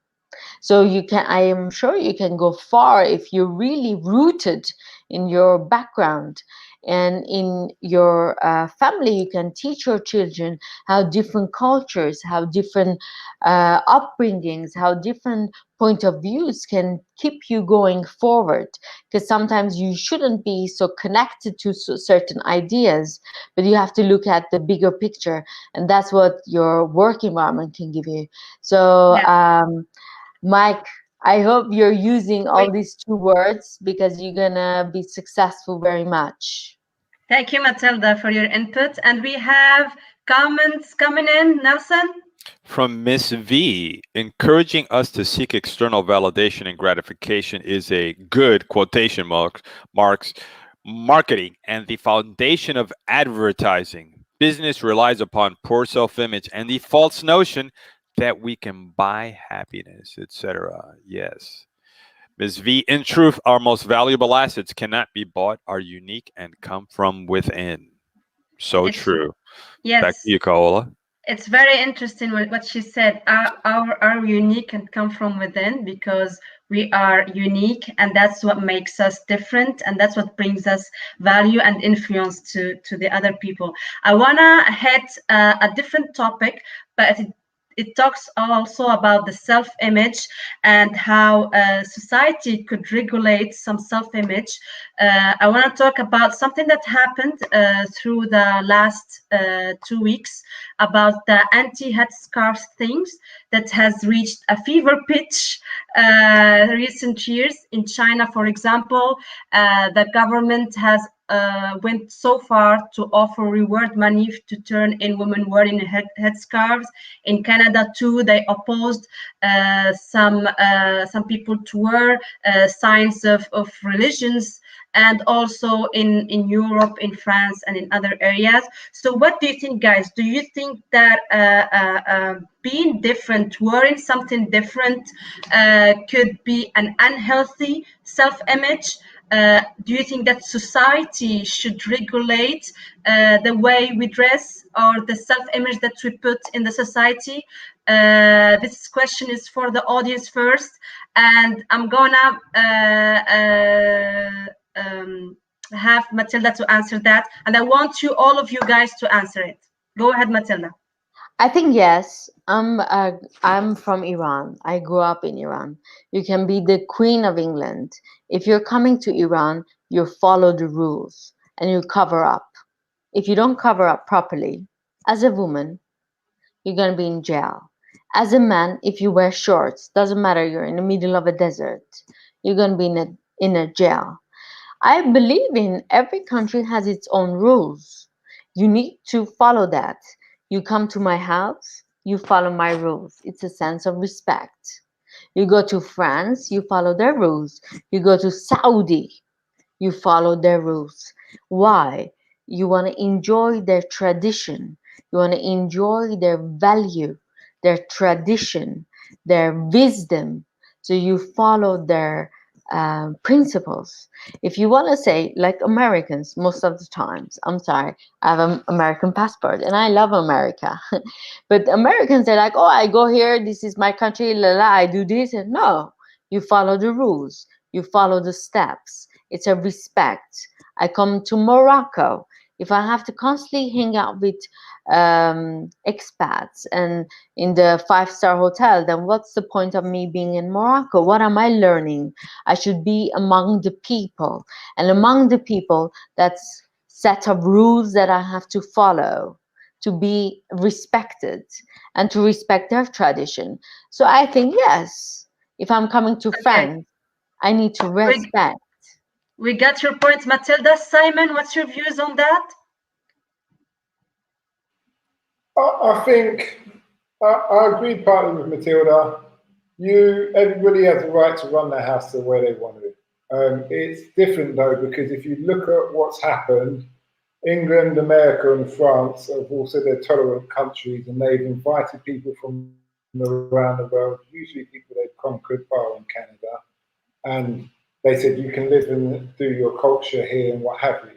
So I am sure you can go far if you're really rooted in your background and in your family. You can teach your children how different cultures, how different upbringings, how different point of views can keep you going forward. Because sometimes you shouldn't be so connected to certain ideas, but you have to look at the bigger picture, and that's what your work environment can give you. So Mike, I hope you're using all these two words, because you're gonna be successful very much. Thank you, Matilda, for your input. And we have comments coming in. Nelson? From Miss V, encouraging us to seek external validation and gratification is a good, quotation marks, marketing and the foundation of advertising. Business relies upon poor self-image and the false notion that we can buy happiness, etc. Yes. Ms. V, in truth, our most valuable assets cannot be bought, are unique, and come from within. So It's- true. Yes. Back to you, Kaola. It's very interesting what she said. Are unique and come from within, because we are unique, and that's what makes us different, and that's what brings us value and influence to the other people. I wanna hit a different topic, but it talks also about the self-image and how society could regulate some self-image. I want to talk about something that happened through the last 2 weeks about the anti-headscarf things that has reached a fever pitch recent years. In China, for example, the government has went so far to offer reward money to turn in women wearing headscarves. In Canada too, they opposed some people to wear signs of religions, and also in Europe, in France, and in other areas. So what do you think, guys? Do you think that being different, wearing something different, could be an unhealthy self-image? Do you think that society should regulate the way we dress or the self-image that we put in the society? This question is for the audience first, and I'm gonna have Matilda to answer that, and I want all of you guys to answer it. Go ahead, Matilda. I think yes. I'm from Iran. I grew up in Iran. You can be the Queen of England. If you're coming to Iran, you follow the rules and you cover up. If you don't cover up properly, as a woman, you're gonna be in jail. As a man, if you wear shorts, doesn't matter, you're in the middle of a desert, you're gonna be in a jail. I believe in every country has its own rules. You need to follow that. You come to my house, you follow my rules. It's a sense of respect. You go to France, you follow their rules. You go to Saudi, you follow their rules. Why? You want to enjoy their tradition. You want to enjoy their value, their tradition, their wisdom. So you follow their principles. If you want to say, like Americans, most of the times, I'm sorry, I have an American passport and I love America. But Americans are like, oh, I go here, this is my country, la la, I do this. And no, you follow the rules, you follow the steps. It's a respect. I come to Morocco. If I have to constantly hang out with expats and in the 5-star hotel, then what's the point of me being in Morocco? What am I learning? I should be among the people, and among the people, that's set of rules that I have to follow to be respected and to respect their tradition. So I think, yes, if I'm coming to France, I need to respect. We got your point, Matilda. Simon, what's your views on that? I think I agree partly with Matilda. Everybody has the right to run their house the way they want to. It's different though, because if you look at what's happened, England, America, and France have also they're tolerant countries, and they've invited people from around the world, usually people they've conquered, bar in Canada, and they said you can live and do your culture here and what have you.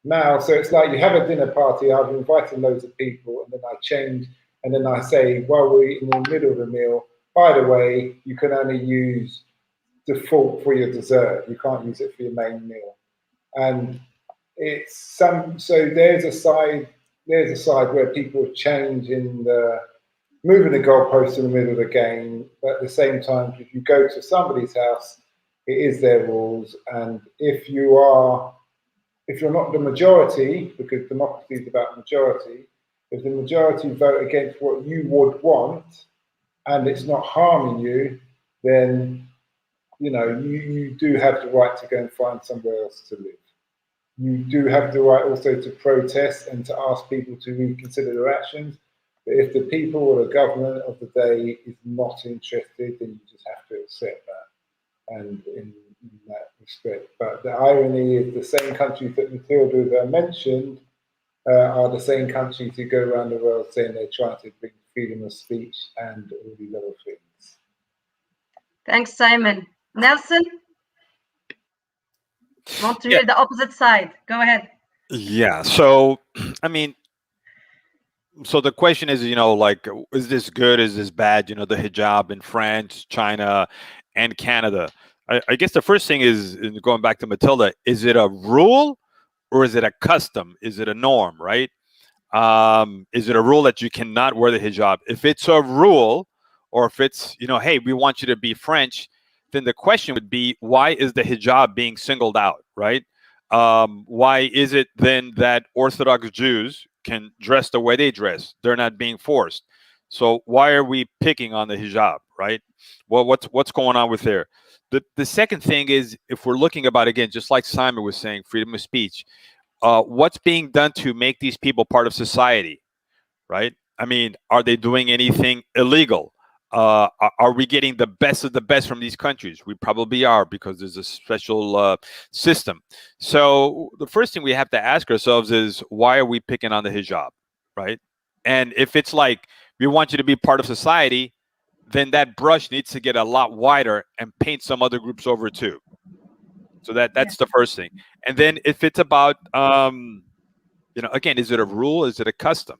Now, so it's like you have a dinner party, I've invited loads of people, and then I change, and then I say, while we're in the middle of the meal, by the way, you can only use default for your dessert. You can't use it for your main meal. And it's so there's a side where people change in moving the goalpost in the middle of the game, but at the same time, if you go to somebody's house, it is their rules. And if you're not the majority, because democracy is about majority, if the majority vote against what you would want and it's not harming you, then you do have the right to go and find somewhere else to live. You do have the right also to protest and to ask people to reconsider their actions. But if the people or the government of the day is not interested, then you just have to accept that. And in that respect. But the irony is the same countries that Matilda mentioned are the same countries who go around the world saying they're trying to bring freedom of speech and all these other things. Thanks, Simon. Nelson, want to hear the opposite side? Go ahead. Yeah. So, I mean, so the question is, like, is this good? Is this bad? The hijab in France, China, and Canada. I guess the first thing is, going back to Matilda, is it a rule or is it a custom? Is it a norm, right? Is it a rule that you cannot wear the hijab? If it's a rule, or if it's, hey, we want you to be French, then the question would be, why is the hijab being singled out, right? Why is it then that Orthodox Jews can dress the way they dress? They're not being forced. So why are we picking on the hijab, right? Well, what's going on with there? The second thing is, if we're looking about, again, just like Simon was saying, freedom of speech, what's being done to make these people part of society, right? I mean, are they doing anything illegal? Are we getting the best of the best from these countries? We probably are, because there's a special system. So the first thing we have to ask ourselves is, why are we picking on the hijab, right? And if it's like, we want you to be part of society, then that brush needs to get a lot wider and paint some other groups over too. So that's the first thing. And then if it's about, again, is it a rule? Is it a custom?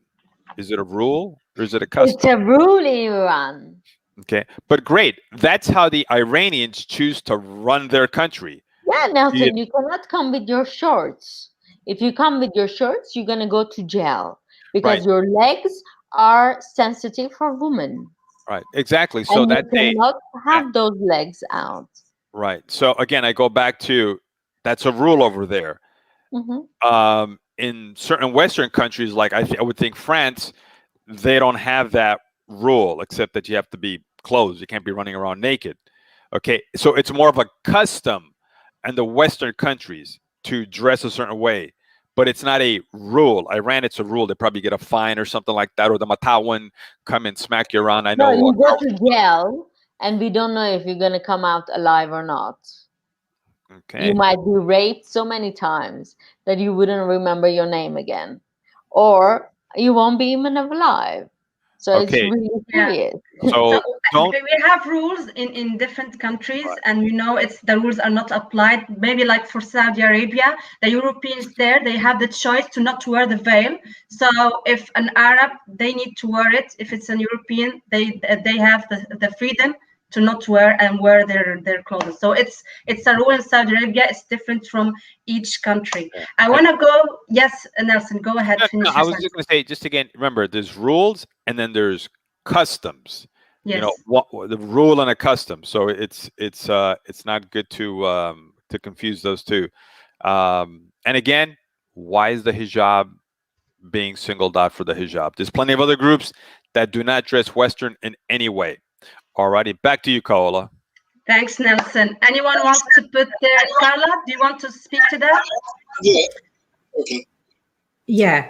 Is it a rule or is it a custom? It's a rule in Iran. Okay, but great. That's how the Iranians choose to run their country. Yeah, Nelson, you cannot come with your shorts. If you come with your shorts, you're going to go to jail, because your legs are sensitive for women. Right, exactly. So and that you cannot have those legs out. Right. So again, I go back to, that's a rule over there. Mm-hmm. In certain Western countries, like I would think France, they don't have that rule, except that you have to be clothed. You can't be running around naked. Okay. So it's more of a custom in the Western countries to dress a certain way, but it's not a rule. Iran, it's a rule. They probably get a fine or something like that, or the Matawan come and smack you around. I know. No, you go to jail, and we don't know if you're going to come out alive or not. Okay. You might be raped so many times that you wouldn't remember your name again, or you won't be even alive. So it's really serious. So we have rules in different countries, and the rules are not applied. Maybe like for Saudi Arabia, the Europeans there, they have the choice to not wear the veil. So if an Arab, they need to wear it. If it's an European, they have the freedom to not wear their clothes. So it's a rule in Saudi Arabia. It's different from each country. I want to go. Yes, Nelson, go ahead. No, I was just going to say, just again, remember, there's rules and then there's customs. Yes. The rule and a custom. So it's not good to confuse those two. And again, why is the hijab being singled out for the hijab? There's plenty of other groups that do not dress Western in any way. Alrighty, back to you, Kaola. Thanks, Nelson. Anyone wants to put there? Carla, do you want to speak to that? Yeah. Okay. Yeah,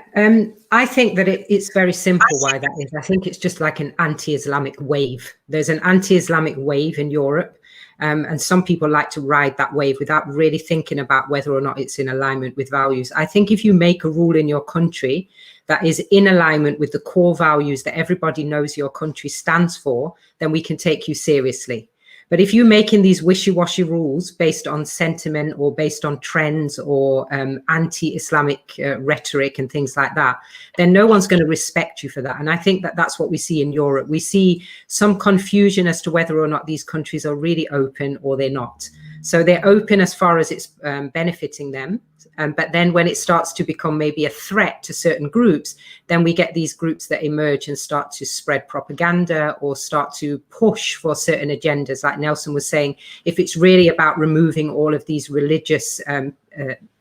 I think that it's very simple why that is. I think it's just like an anti-Islamic wave. There's an anti-Islamic wave in Europe, and some people like to ride that wave without really thinking about whether or not it's in alignment with values. I think if you make a rule in your country that is in alignment with the core values that everybody knows your country stands for, then we can take you seriously. But if you're making these wishy-washy rules based on sentiment or based on trends or anti-Islamic rhetoric and things like that, then no one's going to respect you for that. And I think that that's what we see in Europe. We see some confusion as to whether or not these countries are really open or they're not. So they're open as far as it's benefiting them. But then when it starts to become maybe a threat to certain groups, then we get these groups that emerge and start to spread propaganda or start to push for certain agendas. Like Nelson was saying, if it's really about removing all of these religious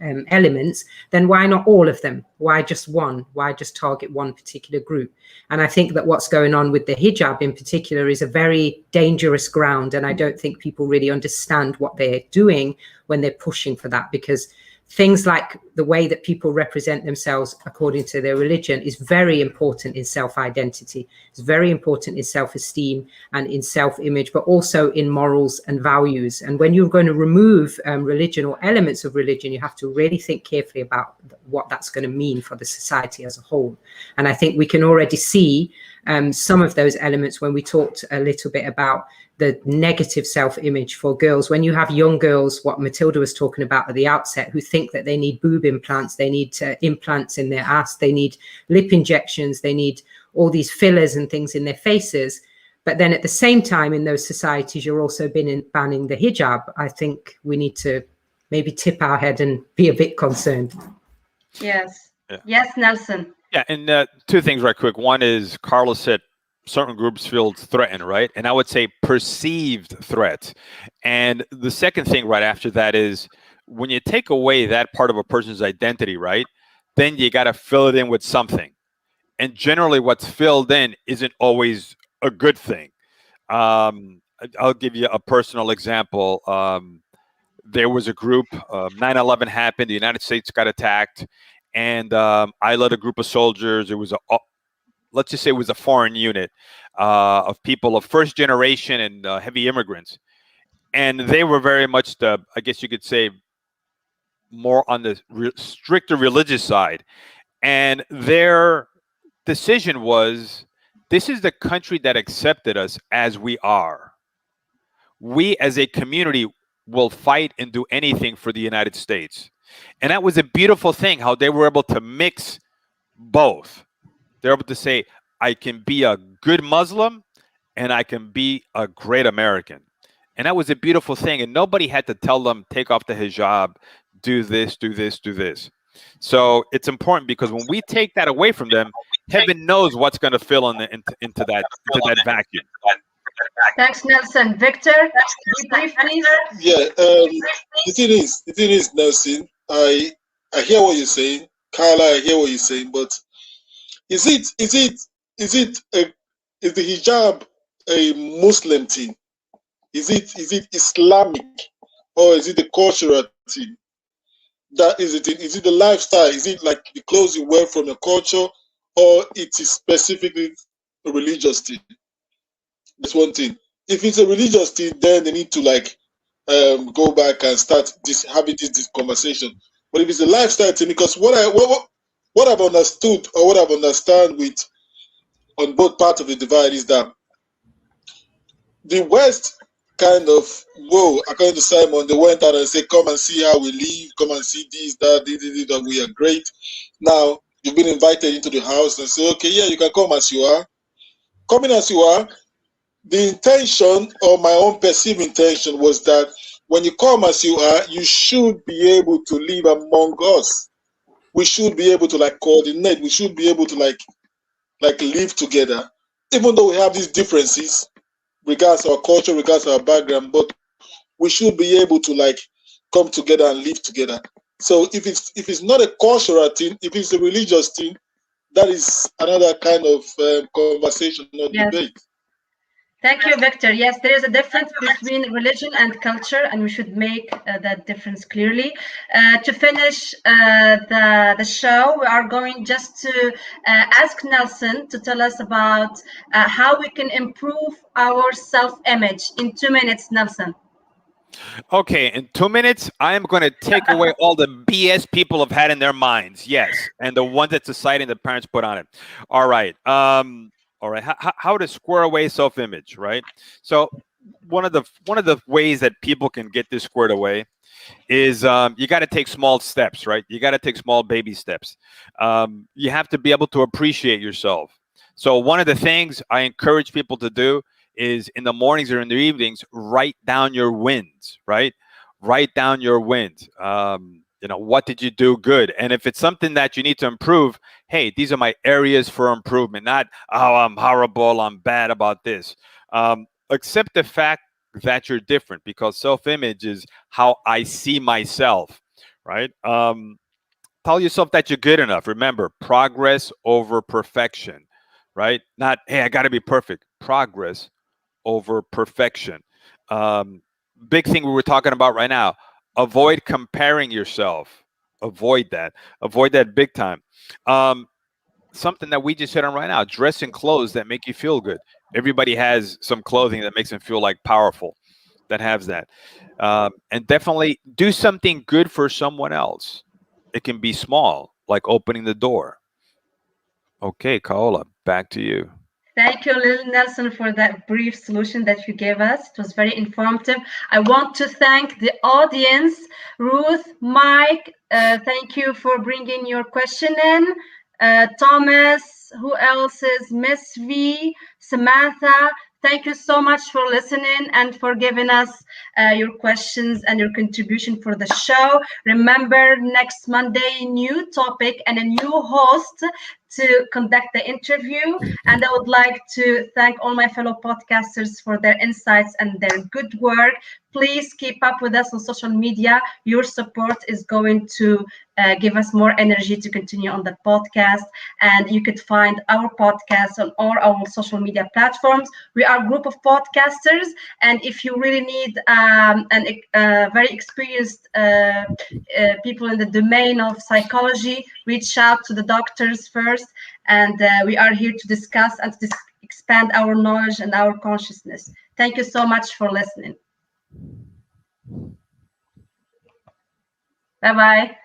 elements, then why not all of them? Why just one? Why just target one particular group? And I think that what's going on with the hijab in particular is a very dangerous ground. And I don't think people really understand what they're doing when they're pushing for that, because things like the way that people represent themselves according to their religion is very important in self-identity. It's very important in self-esteem and in self-image, but also in morals and values. And when you're going to remove religion or elements of religion, you have to really think carefully about what that's going to mean for the society as a whole. And I think we can already see some of those elements when we talked a little bit about the negative self-image for girls. When you have young girls, what Matilda was talking about at the outset, who think that they need boob implants, they need implants in their ass, they need lip injections, they need all these fillers and things in their faces. But then at the same time, in those societies, you're also banning the hijab. I think we need to maybe tip our head and be a bit concerned. Yes. Yeah. Yes, Nelson. Yeah, and two things right quick. One is Carlos said certain groups feel threatened, right? And I would say perceived threats. And the second thing right after that is when you take away that part of a person's identity, right, then you got to fill it in with something. And generally what's filled in isn't always a good thing. I'll give you a personal example. There was a group, 9/11 happened, the United States got attacked, and I led a group of soldiers. It was let's just say it was a foreign unit of people of first generation and heavy immigrants. And they were very much I guess you could say, more on the stricter religious side. And their decision was, this is the country that accepted us as we are. We as a community will fight and do anything for the United States. And that was a beautiful thing, how they were able to mix both. They're able to say, I can be a good Muslim and I can be a great American. And that was a beautiful thing. And nobody had to tell them, take off the hijab, do this, do this, do this. So it's important because when we take that away from them, heaven knows what's going to fill into that vacuum. Thanks, Nelson. Victor, be brief, please. Yeah, the thing is, Nelson, I hear what you're saying. Carla, I hear what you're saying, but is the hijab a Muslim thing? Is it Islamic, or is it a cultural thing? That is it. Is it the lifestyle? Is it like the clothes you wear from your culture, or it is specifically a religious thing? That's one thing. If it's a religious thing, then they need to go back and start having this conversation. But if it's a lifestyle thing, because what I've understood, or what I've understand with on both parts of the divide, is that the West kind of, according to Simon, they went out and said, come and see how we live, come and see this, that we are great. Now you've been invited into the house and say, okay, yeah, you can come as you are. Coming as you are, the intention, or my own perceived intention, was that when you come as you are, you should be able to live among us. We should be able to coordinate. We should be able to live together, even though we have these differences, regards our culture, regards our background. But we should be able to come together and live together. So if it's not a cultural thing, if it's a religious thing, that is another kind of conversation or debate. Thank you, Victor. Yes, there is a difference between religion and culture, and we should make that difference clearly. To finish the show, we are going just to ask Nelson to tell us about how we can improve our self-image. In 2 minutes, Nelson. Okay, in 2 minutes, I am going to take away all the BS people have had in their minds. Yes, and the ones that society and the parents put on it. All right. All right, how to square away self-image, right? So one of the ways that people can get this squared away is you got to take small steps, right? You got to take small baby steps. You have to be able to appreciate yourself. So one of the things I encourage people to do is in the mornings or in the evenings, write down your wins, right? Write down your wins. What did you do good? And if it's something that you need to improve, hey, these are my areas for improvement, not, oh, I'm horrible, I'm bad about this. Accept the fact that you're different, because self-image is how I see myself, right? Tell yourself that you're good enough. Remember, progress over perfection, right? Not, hey, I got to be perfect. Progress over perfection. Big thing we were talking about right now. Avoid comparing yourself. Avoid that big time. Something that we just hit on right now, dress in clothes that make you feel good. Everybody has some clothing that makes them feel powerful, that has that. And definitely do something good for someone else. It can be small. like opening the door. Okay, Kaola, back to you. Thank you, Lil Nelson, for that brief solution that you gave us. It was very informative. I want to thank the audience. Ruth, Mike, thank you for bringing your question in. Thomas, who else is? Miss V, Samantha, thank you so much for listening and for giving us your questions and your contribution for the show. Remember, next Monday, new topic and a new host to conduct the interview. And I would like to thank all my fellow podcasters for their insights and their good work. Please keep up with us on social media. Your support is going to give us more energy to continue on the podcast. And you could find our podcast on all our social media platforms. We are a group of podcasters. And if you really need very experienced people in the domain of psychology, reach out to the doctors first. And we are here to discuss and to expand our knowledge and our consciousness. Thank you so much for listening. Bye-bye.